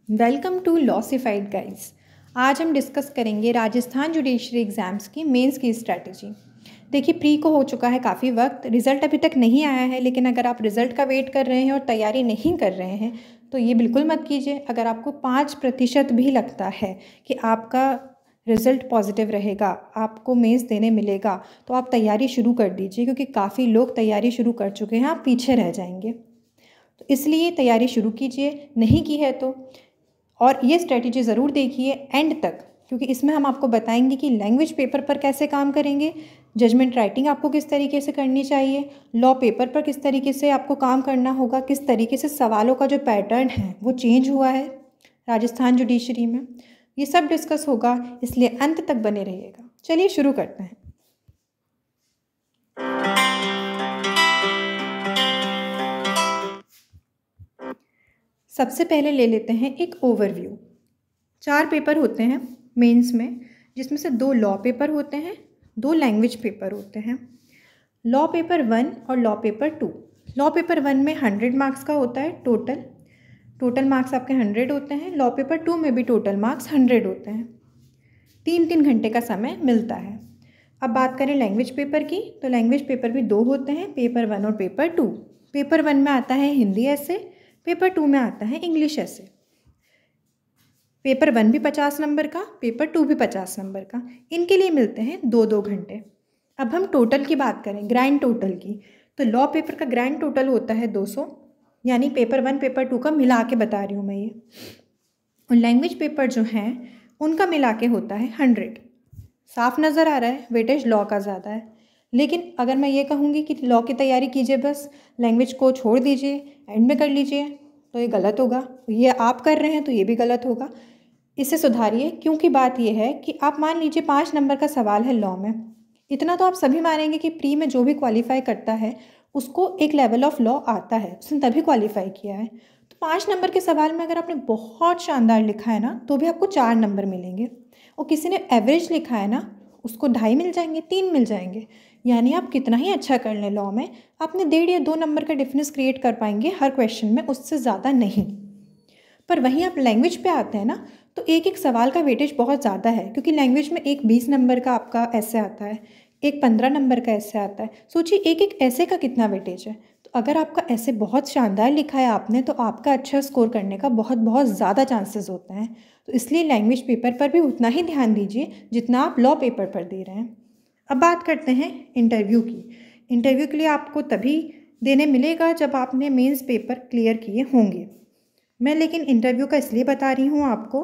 Welcome to लॉसिफाइड guys. आज हम discuss करेंगे राजस्थान जुडिशरी एग्ज़ाम्स की मेंस की स्ट्रैटेजी। देखिए, प्री को हो चुका है काफ़ी वक्त, रिज़ल्ट अभी तक नहीं आया है, लेकिन अगर आप रिज़ल्ट का वेट कर रहे हैं और तैयारी नहीं कर रहे हैं तो ये बिल्कुल मत कीजिए। अगर आपको 5% भी लगता है कि आपका रिज़ल्ट पॉजिटिव रहेगा, आपको मेंस देने मिलेगा, तो आप तैयारी शुरू कर दीजिए, क्योंकि काफ़ी लोग तैयारी शुरू कर चुके हैं, आप पीछे रह जाएंगे। तो इसलिए तैयारी शुरू कीजिए, नहीं की है तो। और ये स्ट्रेटजी ज़रूर देखिए एंड तक, क्योंकि इसमें हम आपको बताएंगे कि लैंग्वेज पेपर पर कैसे काम करेंगे, जजमेंट राइटिंग आपको किस तरीके से करनी चाहिए, लॉ पेपर पर किस तरीके से आपको काम करना होगा, किस तरीके से सवालों का जो पैटर्न है वो चेंज हुआ है राजस्थान जुडिशरी में, ये सब डिस्कस होगा, इसलिए अंत तक बने रहिएगा। चलिए शुरू करते हैं। सबसे पहले ले लेते हैं एक ओवरव्यू। 4 पेपर होते हैं मेंस में, जिसमें से 2 लॉ पेपर होते हैं, 2 लैंग्वेज पेपर होते हैं। लॉ पेपर 1 और लॉ पेपर 2। लॉ पेपर 1 में 100 मार्क्स का होता है टोटल मार्क्स आपके 100 होते हैं। लॉ पेपर 2 में भी टोटल मार्क्स 100 होते हैं। 3-3 घंटे का समय मिलता है। अब बात करें लैंग्वेज पेपर की, तो लैंग्वेज पेपर भी 2 होते हैं, पेपर 1 और पेपर 2। पेपर 1 में आता है हिंदी ऐसे, पेपर 2 में आता है इंग्लिश ऐसे। पेपर 1 भी 50 नंबर का, पेपर 2 भी 50 नंबर का। इनके लिए मिलते हैं 2-2 घंटे। अब हम टोटल की बात करें, ग्रैंड टोटल की, तो लॉ पेपर का ग्रैंड टोटल होता है 200, यानी पेपर 1 पेपर 2 का मिला के बता रही हूँ मैं ये। और लैंग्वेज पेपर जो हैं उनका मिला के होता है 100। साफ नज़र आ रहा है वेटेज लॉ का ज़्यादा है, लेकिन अगर मैं ये कहूँगी कि लॉ की तैयारी कीजिए बस, लैंग्वेज को छोड़ दीजिए, एंड में कर लीजिए, तो ये गलत होगा। ये आप कर रहे हैं तो ये भी गलत होगा। इसे सुधारिए, क्योंकि बात यह है कि आप मान लीजिए 5 नंबर का सवाल है लॉ में, इतना तो आप सभी मानेंगे कि प्री में जो भी क्वालिफाई करता है उसको एक लेवल ऑफ लॉ आता है, उसने तभी क्वालिफाई किया है। तो 5 नंबर के सवाल में अगर आपने बहुत शानदार लिखा है ना, तो भी आपको 4 नंबर मिलेंगे, और किसी ने एवरेज लिखा है ना, उसको 2.5 मिल जाएंगे, 3 मिल जाएंगे। यानी आप कितना ही अच्छा कर लें लॉ में, आपने 1.5 या 2 नंबर का डिफरेंस क्रिएट कर पाएंगे हर क्वेश्चन में, उससे ज़्यादा नहीं। पर वहीं आप लैंग्वेज पे आते हैं ना, तो एक एक सवाल का वेटेज बहुत ज़्यादा है, क्योंकि लैंग्वेज में एक 20 नंबर का आपका ऐसे आता है, एक 15 नंबर का ऐसे आता है। सोचिए एक एक ऐसे का कितना वेटेज है। तो अगर आपका ऐसे बहुत शानदार लिखा है आपने, तो आपका अच्छा स्कोर करने का बहुत बहुत ज़्यादा चांसेस होते हैं। तो इसलिए लैंग्वेज पेपर पर भी उतना ही ध्यान दीजिए जितना आप लॉ पेपर पर दे रहे हैं। अब बात करते हैं इंटरव्यू की। इंटरव्यू के लिए आपको तभी देने मिलेगा जब आपने मेंस पेपर क्लियर किए होंगे। मैं लेकिन इंटरव्यू का इसलिए बता रही हूँ आपको,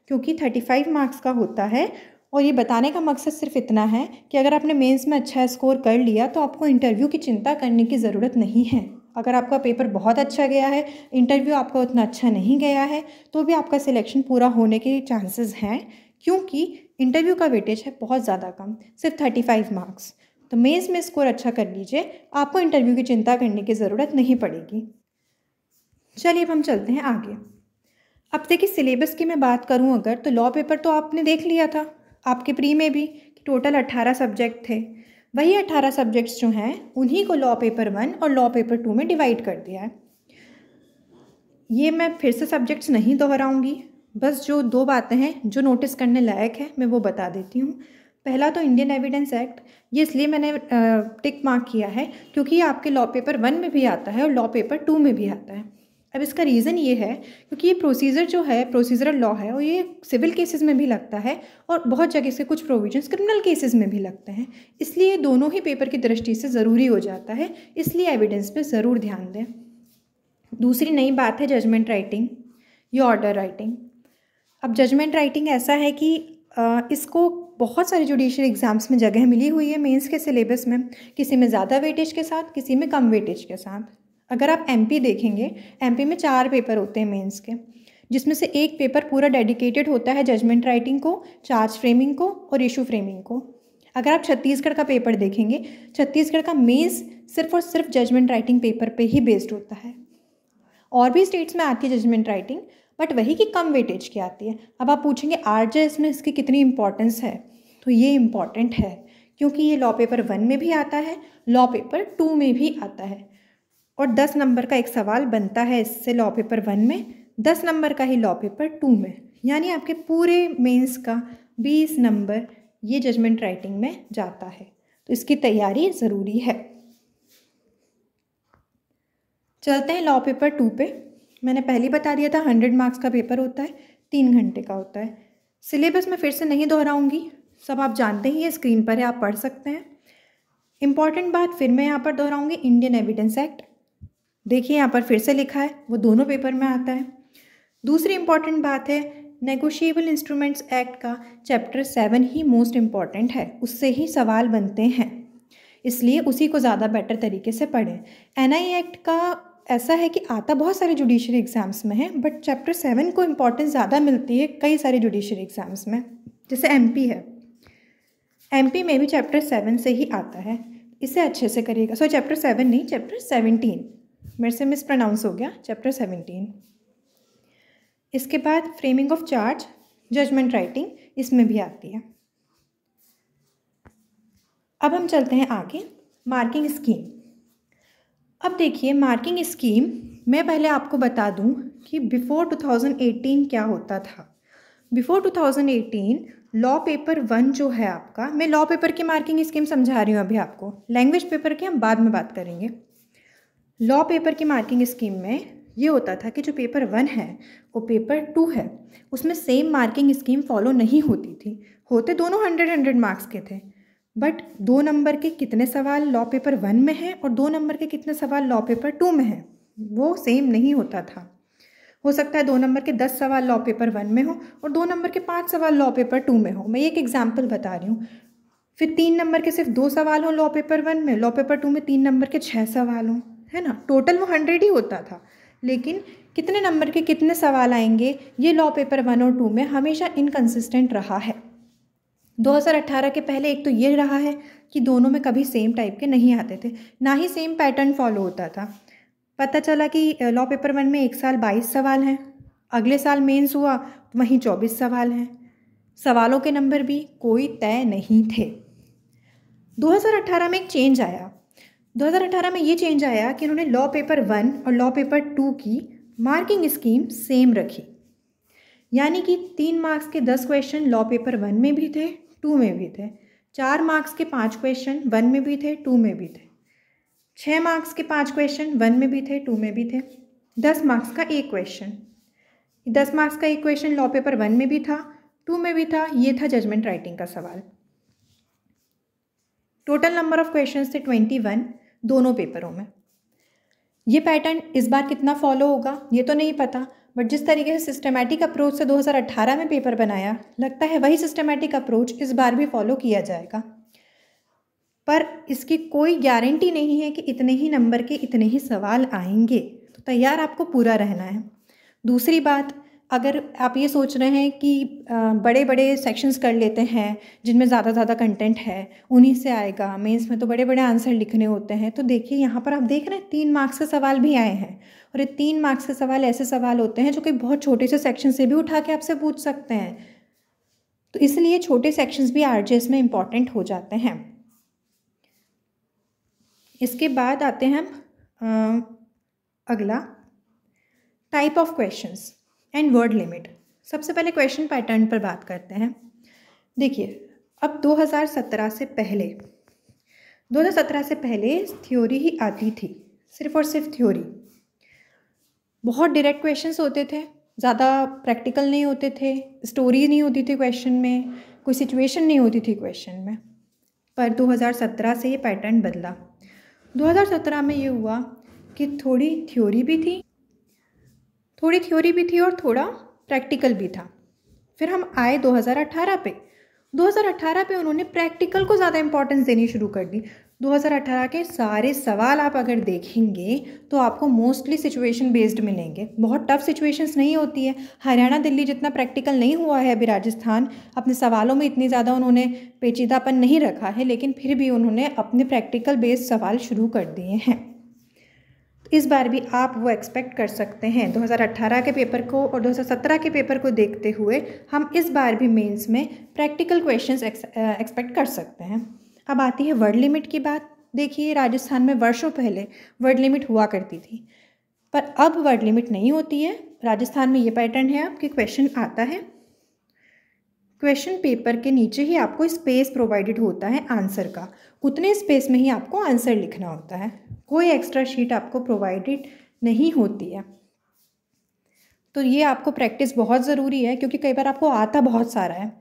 क्योंकि 35 मार्क्स का होता है, और ये बताने का मकसद सिर्फ इतना है कि अगर आपने मेंस में अच्छा स्कोर कर लिया तो आपको इंटरव्यू की चिंता करने की ज़रूरत नहीं है। अगर आपका पेपर बहुत अच्छा गया है, इंटरव्यू आपका उतना अच्छा नहीं गया है, तो भी आपका सिलेक्शन पूरा होने के चांसेस हैं, क्योंकि इंटरव्यू का वेटेज है बहुत ज़्यादा कम, सिर्फ 35 मार्क्स। तो मेंस में स्कोर अच्छा कर लीजिए, आपको इंटरव्यू की चिंता करने की ज़रूरत नहीं पड़ेगी। चलिए अब हम चलते हैं आगे। अब देखिए, सिलेबस की मैं बात करूं अगर, तो लॉ पेपर तो आपने देख लिया था आपके प्री में भी कि टोटल 18 सब्जेक्ट थे। वही 18 सब्जेक्ट्स जो हैं उन्हीं को लॉ पेपर 1 और लॉ पेपर 2 में डिवाइड कर दिया है। ये मैं फिर से सब्जेक्ट्स नहीं दोहराऊंगी, बस जो 2 बातें हैं जो नोटिस करने लायक है मैं वो बता देती हूँ। पहला तो इंडियन एविडेंस एक्ट, ये इसलिए मैंने टिक मार्क किया है क्योंकि ये आपके लॉ पेपर 1 में भी आता है और लॉ पेपर 2 में भी आता है। अब इसका रीज़न ये है क्योंकि ये प्रोसीजर जो है, प्रोसीजरल लॉ है, और ये सिविल केसेस में भी लगता है, और बहुत जगह से कुछ प्रोविजंस क्रिमिनल केसेस में भी लगते हैं, इसलिए दोनों ही पेपर की दृष्टि से ज़रूरी हो जाता है, इसलिए एविडेंस पे ज़रूर ध्यान दें। दूसरी नई बात है जजमेंट राइटिंग या ऑर्डर राइटिंग। अब जजमेंट राइटिंग ऐसा है कि इसको बहुत सारे जुडिशरी एग्ज़ाम्स में जगह मिली हुई है मेंस के सिलेबस में, किसी में ज़्यादा वेटेज के साथ, किसी में कम वेटेज के साथ। अगर आप एमपी देखेंगे, एमपी में 4 पेपर होते हैं मेंस के, जिसमें से एक पेपर पूरा डेडिकेटेड होता है जजमेंट राइटिंग को, चार्ज फ्रेमिंग को और इशू फ्रेमिंग को। अगर आप छत्तीसगढ़ का पेपर देखेंगे, छत्तीसगढ़ का मेंस सिर्फ और सिर्फ जजमेंट राइटिंग पेपर पे ही बेस्ड होता है। और भी स्टेट्स में आती है जजमेंट राइटिंग, बट वही की कम वेटेज की आती है। अब आप पूछेंगे आरजेएस में इसकी कितनी इंपॉर्टेंस है, तो ये इम्पॉर्टेंट है क्योंकि ये लॉ पेपर 1 में भी आता है, लॉ पेपर 2 में भी आता है, और 10 नंबर का एक सवाल बनता है इससे लॉ पेपर 1 में, 10 नंबर का ही लॉ पेपर 2 में, यानी आपके पूरे मेंस का 20 नंबर ये जजमेंट राइटिंग में जाता है। तो इसकी तैयारी ज़रूरी है। चलते हैं लॉ पेपर 2 पे। मैंने पहले बता दिया था 100 मार्क्स का पेपर होता है, 3 घंटे का होता है। सिलेबस मैं फिर से नहीं दोहराऊंगी, सब आप जानते ही है, स्क्रीन पर है, आप पढ़ सकते हैं। इंपॉर्टेंट बात फिर मैं यहाँ पर दोहराऊंगी, इंडियन एविडेंस एक्ट देखिए यहाँ पर फिर से लिखा है, वो दोनों पेपर में आता है। दूसरी इंपॉर्टेंट बात है नेगोशिएबल इंस्ट्रूमेंट्स एक्ट का चैप्टर 7 ही मोस्ट इम्पॉर्टेंट है, उससे ही सवाल बनते हैं, इसलिए उसी को ज़्यादा बेटर तरीके से पढ़ें। एनआई एक्ट का ऐसा है कि आता बहुत सारे जुडिशरी एग्ज़ाम्स में है, बट चैप्टर 7 को इम्पॉर्टेंस ज़्यादा मिलती है कई सारे जुडिशरी एग्ज़ाम्स में। जैसे एमपी है, एमपी में भी चैप्टर 7 से ही आता है, इसे अच्छे से करिएगा। सो चैप्टर 7 नहीं, चैप्टर 17, मेरे से मिस प्रोनाउंस हो गया, चैप्टर 17। इसके बाद framing of charge, judgement writing, इसमें भी आती है। अब हम चलते हैं आगे, मार्किंग स्कीम। अब देखिए मार्किंग स्कीम, मैं पहले आपको बता दूं कि बिफोर 2018 क्या होता था। बिफोर 2018 लॉ पेपर 1 जो है आपका, मैं लॉ पेपर की मार्किंग स्कीम समझा रही हूँ अभी आपको, लैंग्वेज पेपर की हम बाद में बात करेंगे। लॉ पेपर की मार्किंग स्कीम में ये होता था कि जो पेपर 1 है वो पेपर 2 है, उसमें सेम मार्किंग स्कीम फॉलो नहीं होती थी। होते दोनों 100 मार्क्स के थे, बट 2 नंबर के कितने सवाल लॉ पेपर 1 में हैं और 2 नंबर के कितने सवाल लॉ पेपर 2 में हैं, वो सेम नहीं होता था। हो सकता है 2 नंबर के 10 सवाल लॉ पेपर 1 में हो और 2 नंबर के 5 सवाल लॉ पेपर 2 में हो। मैं एक एग्जाम्पल बता रही हूँ। फिर 3 नंबर के सिर्फ 2 सवाल हो लॉ पेपर 1 में, लॉ पेपर 2 में 3 नंबर के 6 सवाल हों, है ना। टोटल वो 100 ही होता था, लेकिन कितने नंबर के कितने सवाल आएंगे ये लॉ पेपर 1 और 2 में हमेशा इनकन्सिस्टेंट रहा है। 2018 के पहले एक तो ये रहा है कि दोनों में कभी सेम टाइप के नहीं आते थे, ना ही सेम पैटर्न फॉलो होता था। पता चला कि लॉ पेपर 1 में एक साल 22 सवाल हैं, अगले साल मेंस हुआ वहीं 24 सवाल हैं, सवालों के नंबर भी कोई तय नहीं थे। 2018 में एक चेंज आया। 2018 में ये चेंज आया कि उन्होंने लॉ पेपर 1 और लॉ पेपर 2 की मार्किंग स्कीम सेम रखी, यानी कि 3 मार्क्स के 10 क्वेश्चन लॉ पेपर 1 में भी थे, 2 में भी थे। 4 मार्क्स के 5 क्वेश्चन 1 में भी थे, 2 में भी थे। 6 मार्क्स के 5 क्वेश्चन 1 में भी थे, 2 में भी थे। 10 मार्क्स का एक क्वेश्चन, 10 मार्क्स का एक क्वेश्चन लॉ पेपर 1 में भी था, 2 में भी था। ये था जजमेंट राइटिंग का सवाल। टोटल नंबर ऑफ क्वेश्चंस थे 21 दोनों पेपरों में। ये पैटर्न इस बार कितना फॉलो होगा ये तो नहीं पता, बट जिस तरीके से सिस्टमैटिक अप्रोच से 2018 में पेपर बनाया, लगता है वही सिस्टमैटिक अप्रोच इस बार भी फॉलो किया जाएगा। पर इसकी कोई गारंटी नहीं है कि इतने ही नंबर के इतने ही सवाल आएंगे, तो तैयार आपको पूरा रहना है। दूसरी बात, अगर आप ये सोच रहे हैं कि बड़े बड़े सेक्शंस कर लेते हैं जिनमें ज़्यादा कंटेंट है, उन्हीं से आएगा, मेंस में तो बड़े बड़े आंसर लिखने होते हैं, तो देखिए यहाँ पर आप देख रहे हैं 3 मार्क्स के सवाल भी आए हैं, और ये 3 मार्क्स के सवाल ऐसे सवाल होते हैं जो कि बहुत छोटे से सेक्शन से भी उठा के आपसे पूछ सकते हैं। तो इसलिए छोटे सेक्शंस भी आरजेएस में इम्पॉर्टेंट हो जाते हैं। इसके बाद आते हैं हम अगला, type of questions and word limit. सबसे पहले क्वेश्चन पैटर्न पर बात करते हैं। देखिए अब 2017 से पहले थ्योरी ही आती थी, सिर्फ और सिर्फ थ्योरी। बहुत डायरेक्ट क्वेश्चंस होते थे, ज़्यादा प्रैक्टिकल नहीं होते थे, स्टोरी नहीं होती थी क्वेश्चन में, कोई सिचुएशन नहीं होती थी क्वेश्चन में। पर 2017 से ये पैटर्न बदला। 2017 में ये हुआ कि थोड़ी थ्योरी भी थी और थोड़ा प्रैक्टिकल भी था। फिर हम आए 2018 पे। 2018 पे उन्होंने प्रैक्टिकल को ज़्यादा इंपॉर्टेंस देनी शुरू कर दी। 2018 के सारे सवाल आप अगर देखेंगे तो आपको मोस्टली सिचुएशन बेस्ड मिलेंगे, बहुत टफ सिचुएशंस नहीं होती है। हरियाणा दिल्ली जितना प्रैक्टिकल नहीं हुआ है अभी राजस्थान, अपने सवालों में इतनी ज़्यादा उन्होंने पेचीदापन नहीं रखा है, लेकिन फिर भी उन्होंने अपने प्रैक्टिकल बेस्ड सवाल शुरू कर दिए हैं। इस बार भी आप वो एक्सपेक्ट कर सकते हैं। 2018 के पेपर को और 2017 के पेपर को देखते हुए हम इस बार भी मेंस में प्रैक्टिकल क्वेश्चंस एक्सपेक्ट कर सकते हैं। अब आती है वर्ड लिमिट की बात। देखिए राजस्थान में वर्षों पहले वर्ड लिमिट हुआ करती थी, पर अब वर्ड लिमिट नहीं होती है। राजस्थान में ये पैटर्न है आपके क्वेश्चन आता है, क्वेश्चन पेपर के नीचे ही आपको स्पेस प्रोवाइडेड होता है आंसर का, उतने स्पेस में ही आपको आंसर लिखना होता है, कोई एक्स्ट्रा शीट आपको प्रोवाइडेड नहीं होती है। तो ये आपको प्रैक्टिस बहुत ज़रूरी है, क्योंकि कई बार आपको आता बहुत सारा है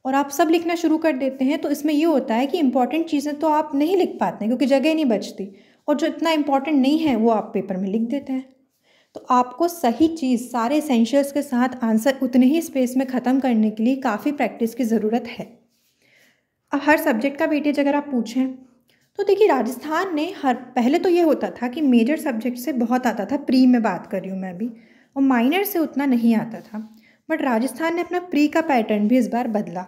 और आप सब लिखना शुरू कर देते हैं, तो इसमें ये होता है कि इंपॉर्टेंट चीज़ें तो आप नहीं लिख पाते हैं क्योंकि जगह नहीं बचती, और जो इतना इंपॉर्टेंट नहीं है वो आप पेपर में लिख देते हैं। तो आपको सही चीज़ सारे एसेंशियल्स के साथ आंसर उतने ही स्पेस में ख़त्म करने के लिए काफ़ी प्रैक्टिस की ज़रूरत है। अब हर सब्जेक्ट का वेटेज अगर आप पूछें तो देखिए, राजस्थान ने पहले तो ये होता था कि मेजर सब्जेक्ट से बहुत आता था, प्री में बात कर रही हूँ मैं भी, और माइनर से उतना नहीं आता था। बट राजस्थान ने अपना प्री का पैटर्न भी इस बार बदला।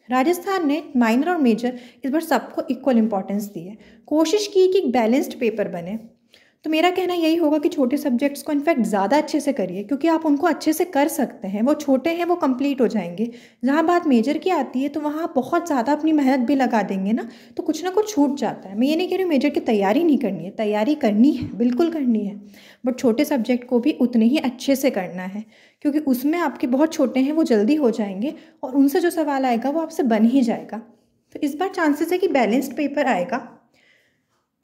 राजस्थान ने माइनर और मेजर इस बार सबको इक्वल इम्पॉर्टेंस दी है, कोशिश की कि एक बैलेंस्ड पेपर बने। तो मेरा कहना यही होगा कि छोटे सब्जेक्ट्स को इनफैक्ट ज़्यादा अच्छे से करिए, क्योंकि आप उनको अच्छे से कर सकते हैं, वो छोटे हैं, वो कंप्लीट हो जाएंगे। जहाँ बात मेजर की आती है तो वहाँ बहुत ज़्यादा अपनी मेहनत भी लगा देंगे तो कुछ ना कुछ छूट जाता है। मैं ये नहीं कह रही हूँ मेजर की तैयारी नहीं करनी है, तैयारी करनी है, बिल्कुल करनी है, बट छोटे सब्जेक्ट को भी उतने ही अच्छे से करना है, क्योंकि उसमें आपके बहुत छोटे हैं, वो जल्दी हो जाएंगे और उनसे जो सवाल आएगा वो आपसे बन ही जाएगा। तो इस बार चांसेस है कि बैलेंस्ड पेपर आएगा।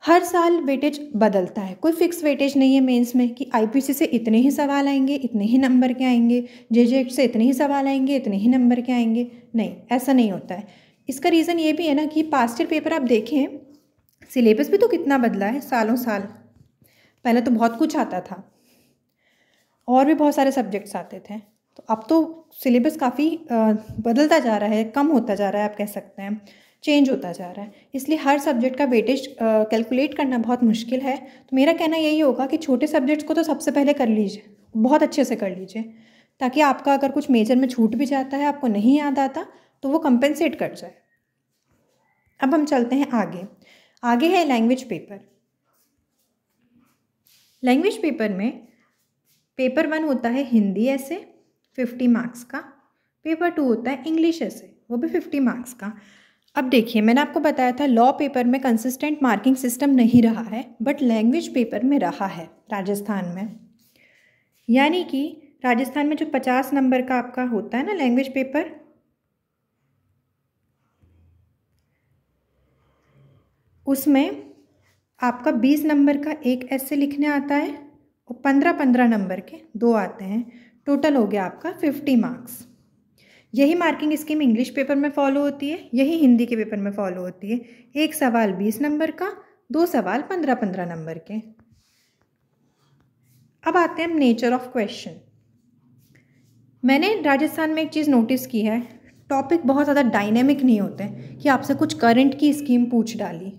हर साल वेटेज बदलता है, कोई फिक्स वेटेज नहीं है मेंस में कि आईपीसी से इतने ही सवाल आएंगे, इतने ही नंबर के आएंगे, जेजेएक्ट से इतने ही सवाल आएंगे, इतने ही नंबर के आएंगे। नहीं, ऐसा नहीं होता है। इसका रीज़न ये भी है ना कि पास्ट ईयर पेपर आप देखें, सिलेबस भी तो कितना बदला है सालों साल। पहले तो बहुत कुछ आता था और भी बहुत सारे सब्जेक्ट्स आते थे, तो अब तो सिलेबस काफ़ी बदलता जा रहा है, कम होता जा रहा है, आप कह सकते हैं चेंज होता जा रहा है। इसलिए हर सब्जेक्ट का वेटेज कैलकुलेट करना बहुत मुश्किल है। तो मेरा कहना यही होगा कि छोटे सब्जेक्ट्स को तो सबसे पहले कर लीजिए, बहुत अच्छे से कर लीजिए, ताकि आपका अगर कुछ मेजर में छूट भी जाता है, आपको नहीं याद आता, तो वो कंपेंसेट कर जाए। अब हम चलते हैं आगे। आगे है लैंग्वेज पेपर। लैंग्वेज पेपर में पेपर 1 होता है हिंदी ऐसे 50 मार्क्स का, पेपर 2 होता है इंग्लिश ऐसे, वो भी 50 मार्क्स का। अब देखिए, मैंने आपको बताया था लॉ पेपर में कंसिस्टेंट मार्किंग सिस्टम नहीं रहा है, बट लैंग्वेज पेपर में रहा है राजस्थान में। यानी कि राजस्थान में जो 50 नंबर का आपका होता है ना लैंग्वेज पेपर, उसमें आपका 20 नंबर का एक ऐसे लिखने आता है और 15-15 नंबर के 2 आते हैं। टोटल हो गया आपका 50 मार्क्स। यही मार्किंग स्कीम इंग्लिश पेपर में फॉलो होती है, यही हिंदी के पेपर में फॉलो होती है। एक सवाल 20 नंबर का, 2 सवाल 15-15 नंबर के। अब आते हैं नेचर ऑफ क्वेश्चन। मैंने राजस्थान में एक चीज़ नोटिस की है, टॉपिक बहुत ज़्यादा डायनेमिक नहीं होते कि आपसे कुछ करंट की स्कीम पूछ डाली,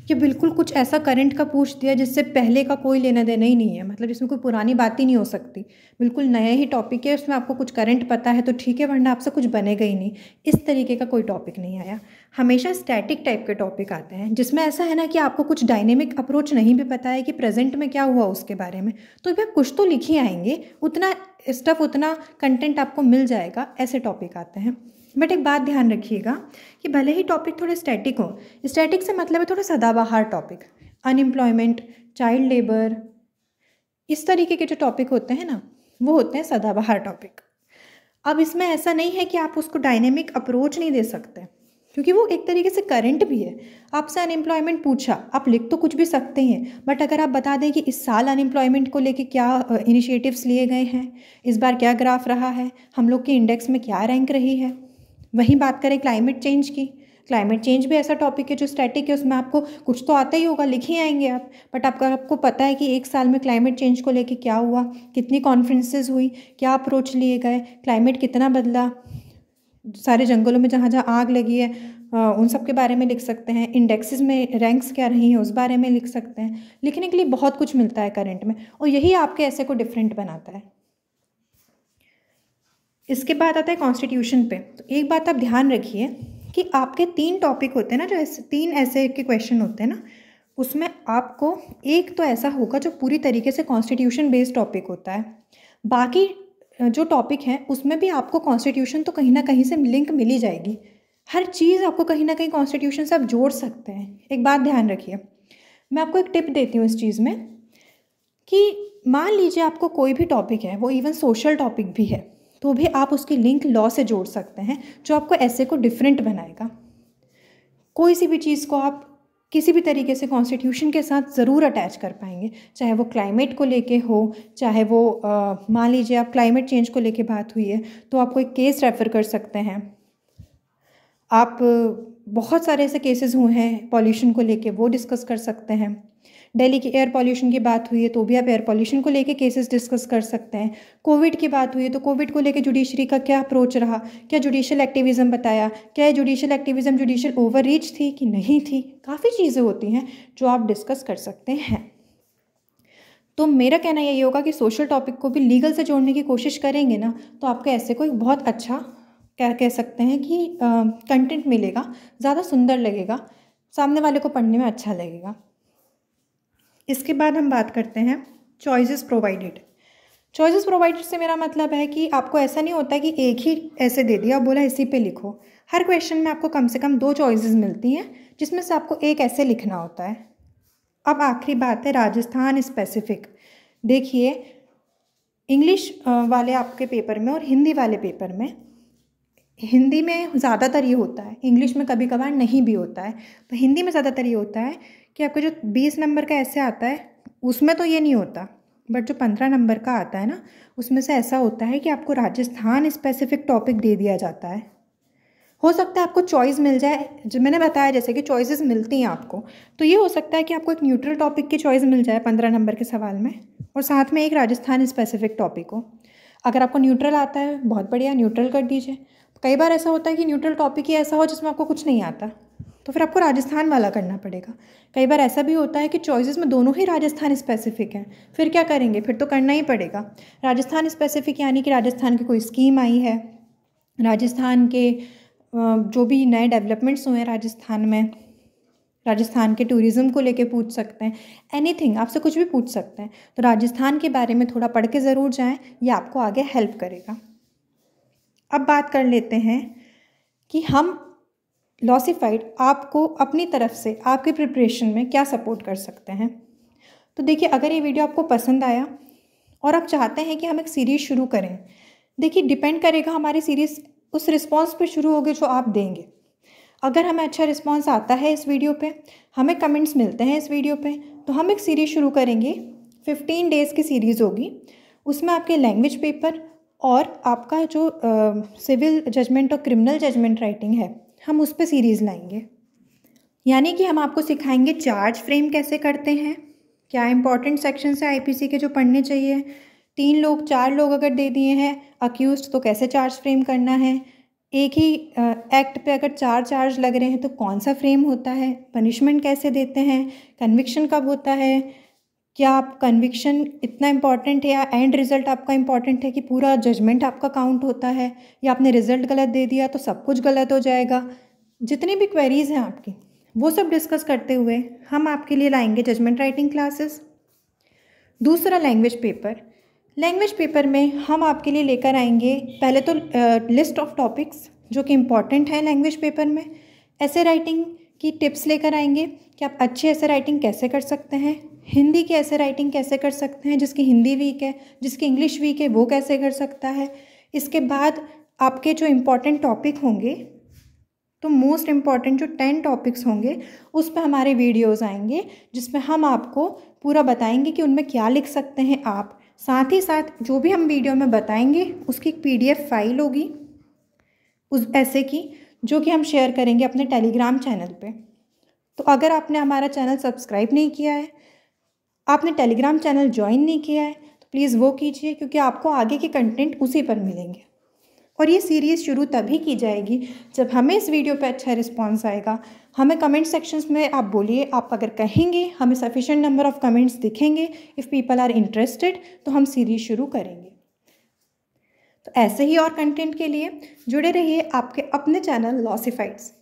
कि बिल्कुल कुछ ऐसा करंट का पूछ दिया जिससे पहले का कोई लेना देना ही नहीं है, मतलब इसमें कोई पुरानी बात ही नहीं हो सकती, बिल्कुल नया ही टॉपिक है, उसमें आपको कुछ करंट पता है तो ठीक है, वरना आपसे कुछ बनेगा ही नहीं। इस तरीके का कोई टॉपिक नहीं आया। हमेशा स्टैटिक टाइप के टॉपिक आते हैं, जिसमें ऐसा है ना कि आपको कुछ डायनेमिक अप्रोच नहीं भी पता है कि प्रेजेंट में क्या हुआ उसके बारे में, तो भैया कुछ तो लिख ही आएंगे, उतना स्टफ उतना कंटेंट आपको मिल जाएगा, ऐसे टॉपिक आते हैं। बट एक बात ध्यान रखिएगा कि भले ही टॉपिक थोड़े स्टैटिक हो, स्टैटिक से मतलब है थोड़ा सदाबहार टॉपिक, अनएम्प्लॉयमेंट, चाइल्ड लेबर, इस तरीके के जो टॉपिक होते हैं ना, वो होते हैं सदाबहार टॉपिक। अब इसमें ऐसा नहीं है कि आप उसको डायनेमिक अप्रोच नहीं दे सकते, क्योंकि वो एक तरीके से करंट भी है। आपसे अनएम्प्लॉयमेंट पूछा, आप लिख तो कुछ भी सकते हैं, बट अगर आप बता दें कि इस साल अनएम्प्लॉयमेंट को लेके क्या इनिशिएटिव्स लिए गए हैं, इस बार क्या ग्राफ रहा है, हम लोग की इंडेक्स में क्या रैंक रही है। वहीं बात करें क्लाइमेट चेंज की, क्लाइमेट चेंज भी ऐसा टॉपिक है जो स्टैटिक है, उसमें आपको कुछ तो आता ही होगा, लिख ही आएंगे आप, बट आपको पता है कि एक साल में क्लाइमेट चेंज को लेके क्या हुआ, कितनी कॉन्फ्रेंसेस हुई, क्या अप्रोच लिए गए, क्लाइमेट कितना बदला, सारे जंगलों में जहाँ जहाँ आग लगी है उन सब के बारे में लिख सकते हैं, इंडेक्सेस में रैंक्स क्या रही हैं उस बारे में लिख सकते हैं। लिखने के लिए बहुत कुछ मिलता है करंट में, और यही आपके ऐसे को डिफरेंट बनाता है। इसके बाद आता है कॉन्स्टिट्यूशन पे। तो एक बात आप ध्यान रखिए कि आपके 3 टॉपिक होते हैं ना, जो ऐसे 3 ऐसे के क्वेश्चन होते हैं ना, उसमें आपको एक तो ऐसा होगा जो पूरी तरीके से कॉन्स्टिट्यूशन बेस्ड टॉपिक होता है, बाकी जो टॉपिक हैं उसमें भी आपको कॉन्स्टिट्यूशन तो कहीं ना कहीं से लिंक मिल ही जाएगी। हर चीज़ आपको कहीं ना कहीं कॉन्स्टिट्यूशन से आप जोड़ सकते हैं। एक बात ध्यान रखिए, मैं आपको एक टिप देती हूँ इस चीज़ में कि मान लीजिए आपको कोई भी टॉपिक है, वो इवन सोशल टॉपिक भी है, तो भी आप उसकी लिंक लॉ से जोड़ सकते हैं, जो आपको ऐसे को डिफरेंट बनाएगा। कोई सी भी चीज़ को आप किसी भी तरीके से कॉन्स्टिट्यूशन के साथ ज़रूर अटैच कर पाएंगे, चाहे वो क्लाइमेट को लेके हो, चाहे वो मान लीजिए आप क्लाइमेट चेंज को लेके बात हुई है तो आप कोई केस रेफ़र कर सकते हैं। आप बहुत सारे ऐसे केसेस हुए हैं पॉल्यूशन को लेके, वो डिस्कस कर सकते हैं। दिल्ली की एयर पॉल्यूशन की बात हुई है तो भी आप एयर पॉल्यूशन को लेके केसेस डिस्कस कर सकते हैं। कोविड की बात हुई है तो कोविड को लेके जुडिशरी का क्या अप्रोच रहा, क्या जुडिशल एक्टिविज़म बताया, क्या जुडिशल एक्टिविज़म जुडिशल ओवररीच थी कि नहीं थी। काफ़ी चीज़ें होती हैं जो आप डिस्कस कर सकते हैं। तो मेरा कहना यही होगा कि सोशल टॉपिक को भी लीगल से जोड़ने की कोशिश करेंगे ना, तो आपको ऐसे कोई बहुत अच्छा क्या कह सकते हैं कि कंटेंट मिलेगा, ज़्यादा सुंदर लगेगा, सामने वाले को पढ़ने में अच्छा लगेगा। इसके बाद हम बात करते हैं चॉइसेस प्रोवाइडेड। चॉइसेस प्रोवाइडेड से मेरा मतलब है कि आपको ऐसा नहीं होता कि एक ही ऐसे दे दिया, बोला इसी पे लिखो। हर क्वेश्चन में आपको कम से कम 2 चॉइसेस मिलती हैं, जिसमें से आपको एक ऐसे लिखना होता है। अब आखिरी बात है राजस्थान स्पेसिफिक। देखिए, इंग्लिश वाले आपके पेपर में और हिंदी वाले पेपर में, हिंदी में ज़्यादातर ये होता है, इंग्लिश में कभी कभार नहीं भी होता है। तो हिंदी में ज़्यादातर ये होता है कि आपको जो 20 नंबर का ऐसे आता है उसमें तो ये नहीं होता, बट जो 15 नंबर का आता है ना, उसमें से ऐसा होता है कि आपको राजस्थान स्पेसिफिक टॉपिक दे दिया जाता है। हो सकता है आपको चॉइस मिल जाए, जो मैंने बताया जैसे कि चॉइसेस मिलती हैं आपको, तो ये हो सकता है कि आपको एक न्यूट्रल टॉपिक की चॉइस मिल जाए 15 नंबर के सवाल में, और साथ में एक राजस्थान स्पेसिफिक टॉपिक हो। अगर आपको न्यूट्रल आता है बहुत बढ़िया, न्यूट्रल कर दीजिए। कई बार ऐसा होता है कि न्यूट्रल टॉपिक ही ऐसा हो जिसमें आपको कुछ नहीं आता, तो फिर आपको राजस्थान वाला करना पड़ेगा। कई बार ऐसा भी होता है कि चॉइसेस में दोनों ही राजस्थान स्पेसिफिक हैं, फिर क्या करेंगे, फिर तो करना ही पड़ेगा राजस्थान स्पेसिफिक, यानी कि राजस्थान की कोई स्कीम आई है, राजस्थान के जो भी नए डेवलपमेंट्स हुए हैं राजस्थान में, राजस्थान के टूरिज़्म को लेके पूछ सकते हैं, एनीथिंग, आपसे कुछ भी पूछ सकते हैं। तो राजस्थान के बारे में थोड़ा पढ़ के ज़रूर जाएं, ये आपको आगे हेल्प करेगा। अब बात कर लेते हैं कि हम लॉसिफाइड आपको अपनी तरफ से आपके प्रिपरेशन में क्या सपोर्ट कर सकते हैं। तो देखिए, अगर ये वीडियो आपको पसंद आया और आप चाहते हैं कि हम एक सीरीज़ शुरू करें, देखिए डिपेंड करेगा हमारी सीरीज़ उस रिस्पॉन्स पे शुरू होगी जो आप देंगे। अगर हमें अच्छा रिस्पॉन्स आता है इस वीडियो पे, हमें कमेंट्स मिलते हैं इस वीडियो पे, तो हम एक सीरीज़ शुरू करेंगे। 15 डेज़ की सीरीज़ होगी, उसमें आपके लैंग्वेज पेपर और आपका जो सिविल जजमेंट और क्रिमिनल जजमेंट राइटिंग है, हम उस पर सीरीज़ लाएंगे। यानी कि हम आपको सिखाएंगे चार्ज फ्रेम कैसे करते हैं, क्या इंपॉर्टेंट सेक्शंस है आईपीसी के जो पढ़ने चाहिए, 3 लोग 4 लोग अगर दे दिए हैं अक्यूज्ड तो कैसे चार्ज फ्रेम करना है, एक ही एक्ट पे अगर 4 चार्ज लग रहे हैं तो कौन सा फ्रेम होता है, पनिशमेंट कैसे देते हैं, कन्विक्शन कब होता है, क्या आप कन्विक्शन इतना इम्पॉर्टेंट है या एंड रिज़ल्ट आपका इम्पॉर्टेंट है कि पूरा जजमेंट आपका काउंट होता है, या आपने रिज़ल्ट गलत दे दिया तो सब कुछ गलत हो जाएगा। जितनी भी क्वेरीज़ हैं आपकी, वो सब डिस्कस करते हुए हम आपके लिए लाएंगे जजमेंट राइटिंग क्लासेस। दूसरा लैंग्वेज पेपर, लैंग्वेज पेपर में हम आपके लिए लेकर आएंगे पहले तो लिस्ट ऑफ टॉपिक्स जो कि इम्पॉर्टेंट है लैंग्वेज पेपर में, ऐसे राइटिंग की टिप्स लेकर आएंगे कि आप अच्छे ऐसे राइटिंग कैसे कर सकते हैं, हिंदी की ऐसे राइटिंग कैसे कर सकते हैं, जिसकी हिंदी वीक है, जिसकी इंग्लिश वीक है वो कैसे कर सकता है। इसके बाद आपके जो इम्पॉर्टेंट टॉपिक होंगे, तो मोस्ट इम्पॉर्टेंट जो 10 टॉपिक्स होंगे उस पर हमारे वीडियोज़ आएंगे, जिसमें हम आपको पूरा बताएंगे कि उनमें क्या लिख सकते हैं आप। साथ ही साथ जो भी हम वीडियो में बताएंगे उसकी एक PDF फाइल होगी उस ऐसे की, जो कि हम शेयर करेंगे अपने टेलीग्राम चैनल पे। तो अगर आपने हमारा चैनल सब्सक्राइब नहीं किया है, आपने टेलीग्राम चैनल ज्वाइन नहीं किया है, तो प्लीज़ वो कीजिए, क्योंकि आपको आगे के कंटेंट उसी पर मिलेंगे। और ये सीरीज़ शुरू तभी की जाएगी जब हमें इस वीडियो पे अच्छा रिस्पांस आएगा। हमें कमेंट सेक्शंस में आप बोलिए, आप अगर कहेंगे, हमें सफिशिएंट नंबर ऑफ़ कमेंट्स दिखेंगे, इफ़ पीपल आर इंटरेस्टेड, तो हम सीरीज़ शुरू करेंगे। तो ऐसे ही और कंटेंट के लिए जुड़े रहिए आपके अपने चैनल लॉसिफाइड्स।